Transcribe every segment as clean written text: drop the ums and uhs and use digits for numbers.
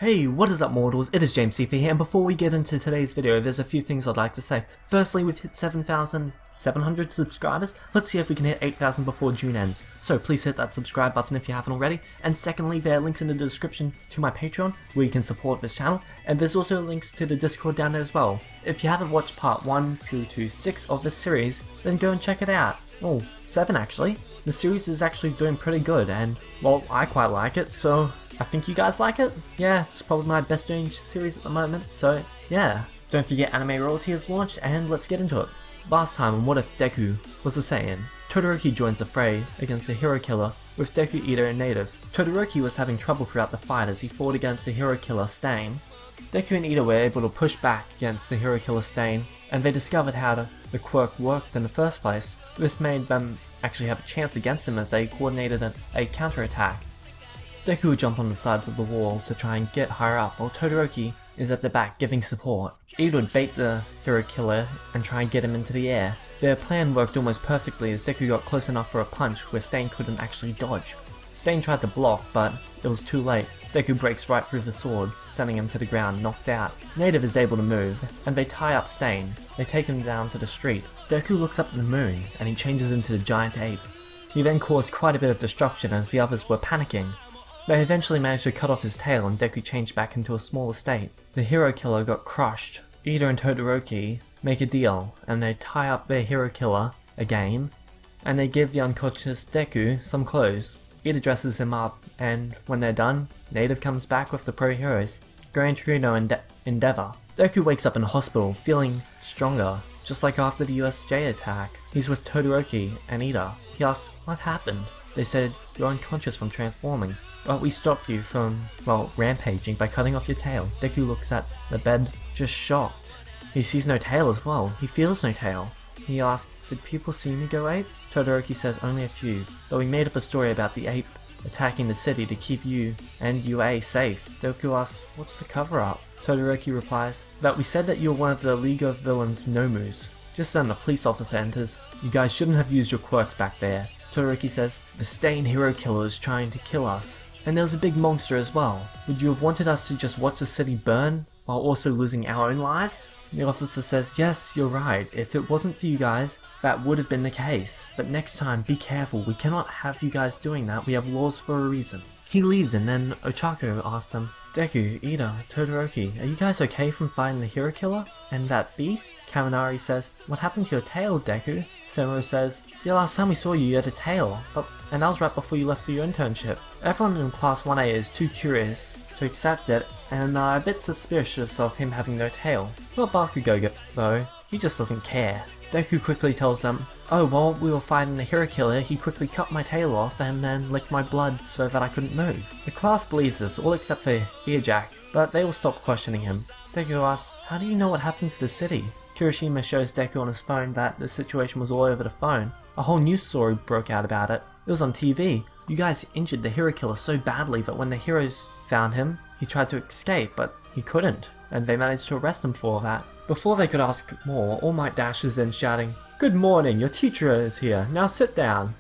Hey, what is up mortals, it is JamesCfer here, and before we get into today's video, there's a few things I'd like to say. Firstly, we've hit 7,700 subscribers. Let's see if we can hit 8,000 before June ends. So please hit that subscribe button if you haven't already. And secondly, there are links in the description to my Patreon, where you can support this channel. And there's also links to the Discord down there as well. If you haven't watched part 1 through to 6 of this series, then go and check it out. Oh, 7 actually. The series is actually doing pretty good, and, well, I quite like it, so I think you guys like it? Yeah, it's probably my best doing series at the moment, so yeah. Don't forget Anime Royalty is launched, and let's get into it. Last time on What If Deku Was a Saiyan, Todoroki joins the fray against the hero killer with Deku, Ida, and Native. Todoroki was having trouble throughout the fight as he fought against the hero killer Stain. Deku and Ida were able to push back against the hero killer Stain, and they discovered how the quirk worked in the first place. This made them actually have a chance against him as they coordinated a counter-attack. Deku would jump on the sides of the walls to try and get higher up, while Todoroki is at the back giving support. Ida would bait the hero killer and try and get him into the air. Their plan worked almost perfectly as Deku got close enough for a punch where Stain couldn't actually dodge. Stain tried to block, but it was too late. Deku breaks right through the sword, sending him to the ground, knocked out. Native is able to move, and they tie up Stain. They take him down to the street. Deku looks up at the moon, and he changes into the giant ape. He then caused quite a bit of destruction as the others were panicking. They eventually managed to cut off his tail and Deku changed back into a smaller state. The hero killer got crushed. Ida and Todoroki make a deal, and they tie up their hero killer again, and they give the unconscious Deku some clothes. Ida dresses him up, and when they're done, Native comes back with the pro heroes, Gran Torino and Endeavor. Deku wakes up in a hospital feeling stronger, just like after the USJ attack. He's with Todoroki and Ida. He asks, "What happened?" They said, "You're unconscious from transforming, but we stopped you from, well, rampaging by cutting off your tail." Deku looks at the bed, just shocked. He sees no tail as well. He feels no tail. He asks, "Did people see me go ape?" Todoroki says, "Only a few, though we made up a story about the ape attacking the city to keep you and UA safe." Deku asks, "What's the cover-up?" Todoroki replies that we said that you're one of the League of Villains Nomus. Just then a police officer enters. "You guys shouldn't have used your quirks back there." Todoroki says, "The Stain hero killer is trying to kill us. And there's a big monster as well. Would you have wanted us to just watch the city burn while also losing our own lives?" The officer says, "Yes, you're right. If it wasn't for you guys, that would have been the case. But next time, be careful. We cannot have you guys doing that. We have laws for a reason." He leaves, and then Ochako asks him, "Deku, Ida, Todoroki, are you guys okay from fighting the hero killer? And that beast?" Kaminari says, "What happened to your tail, Deku?" Senro says, "Yeah, last time we saw you, you had a tail. Oh, and that was right before you left for your internship." Everyone in Class 1A is too curious to accept it, and are a bit suspicious of him having no tail. Not Bakugo, though. He just doesn't care. Deku quickly tells them, "Oh, while we were fighting the hero killer, he quickly cut my tail off and then licked my blood so that I couldn't move." The class believes this, all except for Earjack, but they will stop questioning him. Deku asks, "How do you know what happened to the city?" Kirishima shows Deku on his phone that the situation was all over the phone. A whole news story broke out about it. It was on TV. You guys injured the hero killer so badly that when the heroes found him, he tried to escape, but he couldn't, and they managed to arrest him for that. Before they could ask more, All Might dashes in shouting, "Good morning, your teacher is here, now sit down."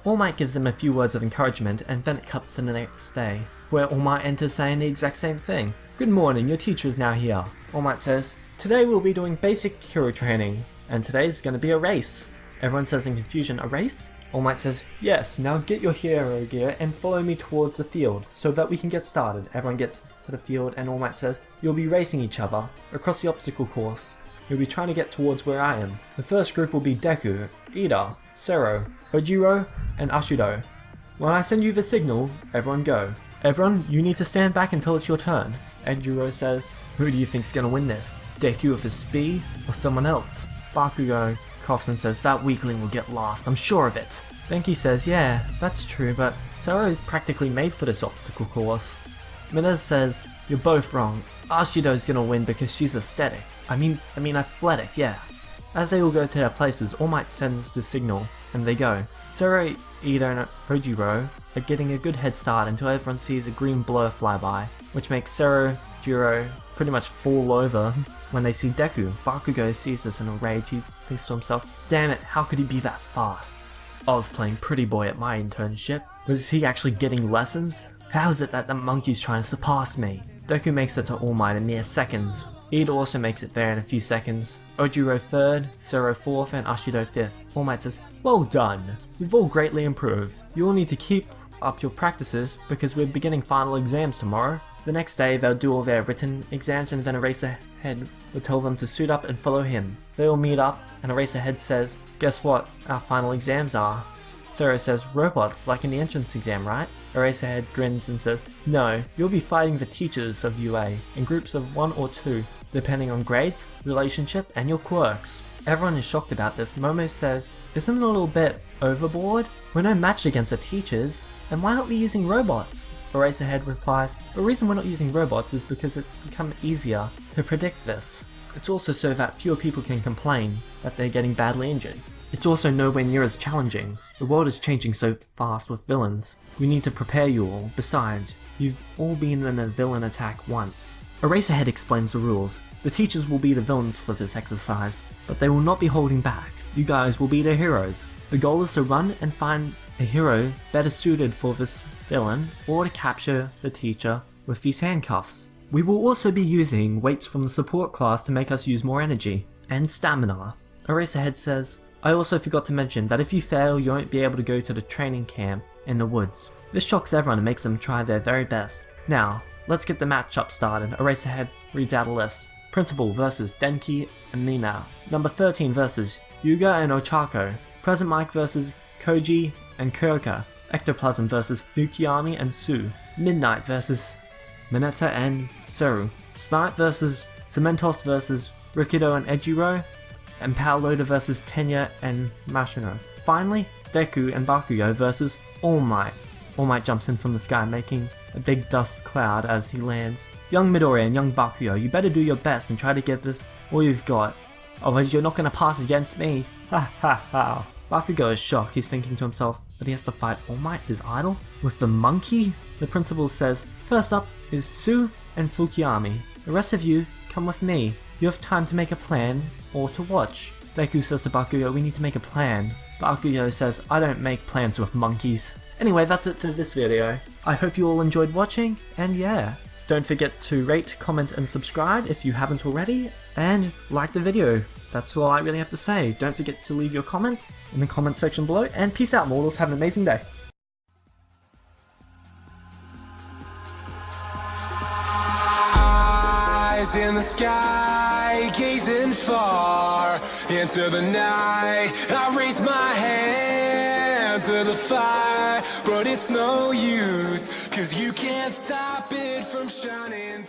All Might gives him a few words of encouragement, and then it cuts to the next day, where All Might enters saying the exact same thing. "Good morning, your teacher is now here." All Might says, "Today we'll be doing basic hero training, and today's gonna be a race." Everyone says in confusion, "A race?" All Might says, "Yes, now get your hero gear and follow me towards the field so that we can get started." Everyone gets to the field and All Might says, "You'll be racing each other across the obstacle course. You'll be trying to get towards where I am. The first group will be Deku, Ida, Sero, Ojiro, and Ashido. When I send you the signal, everyone go. Everyone, you need to stand back until it's your turn." Ojiro says, "Who do you think's gonna win this? Deku with his speed, or someone else?" Bakugo coughs and says, "That weakling will get lost, I'm sure of it." Denki says, "Yeah, that's true, but Sero is practically made for this obstacle course." Minez says, "You're both wrong. Ashido's gonna win because she's aesthetic. I mean athletic, yeah." As they all go to their places, All Might sends the signal, and they go. Sero, Ida, and Ojiro are getting a good head start until everyone sees a green blur fly by, which makes Sero, Jiro pretty much fall over when they see Deku. Bakugo sees this in a rage. He thinks to himself, "Damn it, how could he be that fast? I was playing pretty boy at my internship, but is he actually getting lessons? How is it that the monkey's trying to surpass me?" Deku makes it to All Might in mere seconds. Ida also makes it there in a few seconds. Ojiro 3rd, Zero 4th, and Ashido 5th. All Might says, "Well done. You've all greatly improved. You all need to keep up your practices because we're beginning final exams tomorrow." The next day they'll do all their written exams and then Eraserhead will tell them to suit up and follow him. They all meet up and Eraserhead says, "Guess what our final exams are?" Zero says, "Robots, like in the entrance exam, right?" Eraserhead grins and says, "No, you'll be fighting the teachers of UA in groups of 1 or 2, depending on grades, relationship, and your quirks." Everyone is shocked about this. Momo says, "Isn't it a little bit overboard? We're no match against the teachers, and why aren't we using robots?" Eraserhead replies, "The reason we're not using robots is because it's become easier to predict this. It's also so that fewer people can complain that they're getting badly injured. It's also nowhere near as challenging. The world is changing so fast with villains. We need to prepare you all. Besides, you've all been in a villain attack once." Eraserhead explains the rules. The teachers will be the villains for this exercise, but they will not be holding back. You guys will be the heroes. The goal is to run and find a hero better suited for this villain, or to capture the teacher with these handcuffs. We will also be using weights from the support class to make us use more energy and stamina." Eraserhead says, "I also forgot to mention that if you fail, you won't be able to go to the training camp in the woods." This shocks everyone and makes them try their very best. Now, let's get the matchup started. Eraserhead reads out a list. Principal versus Denki and Nina. Number 13 versus Yuga and Ochako. Present Mike versus Koji and Kurka. Ectoplasm versus Fukuyami and Su. Midnight versus Mineta and Seru. Snipe versus Cementos versus Rikido and Ejiro. And Paoloda versus Tenya and Mashino. Finally, Deku and Bakugo versus All Might. All Might jumps in from the sky, making a big dust cloud as he lands. Young Midori and young Bakugo, you better do your best and try to give this all you've got. Otherwise you're not gonna pass against me. Ha ha ha. Bakugo is shocked. He's thinking to himself that he has to fight All Might, his idol, with the monkey? The principal says, "First up is Su and Fukuyami. The rest of you, come with me. You have time to make a plan or to watch." Deku says to Bakugo, "We need to make a plan." Bakugo says, "I don't make plans with monkeys." Anyway, that's it for this video. I hope you all enjoyed watching, and yeah. Don't forget to rate, comment, and subscribe if you haven't already, and like the video. That's all I really have to say. Don't forget to leave your comments in the comment section below, and peace out, mortals. Have an amazing day. Eyes in the sky, gazing far into the night. I raise my hand to the fire, but it's no use, 'cause you can't stop it from shining.